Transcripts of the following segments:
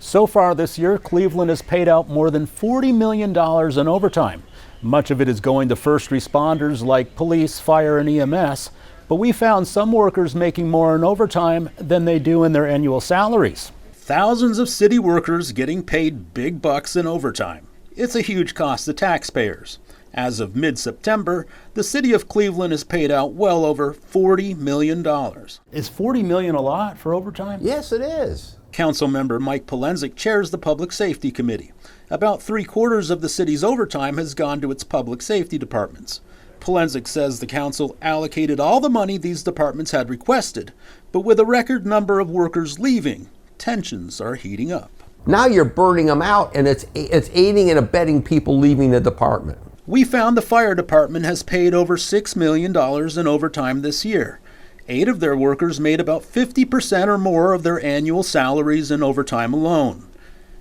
So far this year, Cleveland has paid out more than $40 million in overtime. Much of it is going to first responders like police, fire, and EMS, but we found some workers making more in overtime than they do in their annual salaries. Thousands of city workers getting paid big bucks in overtime. It's a huge cost to taxpayers. As of mid-September, the city of Cleveland has paid out well over $40 million. Is $40 million a lot for overtime? Yes, it is. Councilmember Mike Polensek chairs the Public Safety Committee. About 3/4 of the city's overtime has gone to its public safety departments. Polensek says the council allocated all the money these departments had requested, but with a record number of workers leaving, tensions are heating up. Now you're burning them out, and it's aiding and abetting people leaving the department. We found the fire department has paid over $6 million in overtime this year. 8 of their workers made about 50% or more of their annual salaries in overtime alone.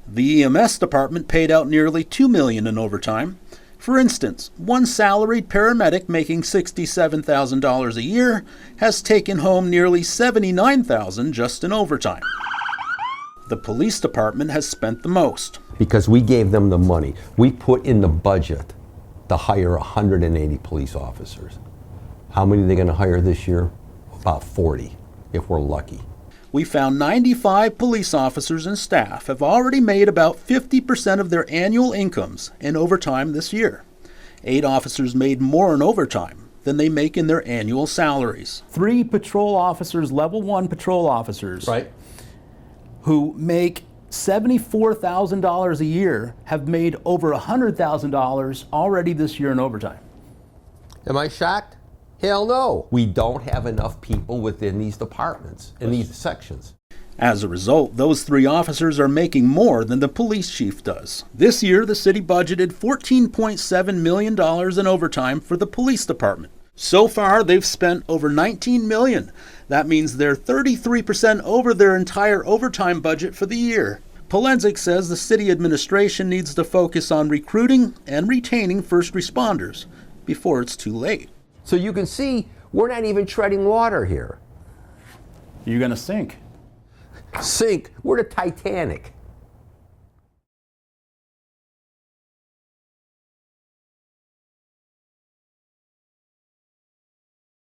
The EMS department paid out nearly $2 million in overtime. For instance, one salaried paramedic making $67,000 a year has taken home nearly $79,000 just in overtime. The police department has spent the most. Because we gave them the money. We put in the budget to hire 180 police officers. How many are they going to hire this year? About 40, if we're lucky. We found 95 police officers and staff have already made about 50% of their annual incomes in overtime this year. 8 officers made more in overtime than they make in their annual salaries. 3 patrol officers, level 1 patrol officers, Right. who make $74,000 a year have made over $100,000 already this year in overtime. Am I shocked? Hell no. We don't have enough people within these departments, in these sections. As a result, those 3 officers are making more than the police chief does. This year, the city budgeted $14.7 million in overtime for the police department. So far, they've spent over $19 million. That means they're 33% over their entire overtime budget for the year. Polensek says the city administration needs to focus on recruiting and retaining first responders before it's too late. So you can see we're not even treading water here. You're going to sink. Sink. We're the Titanic.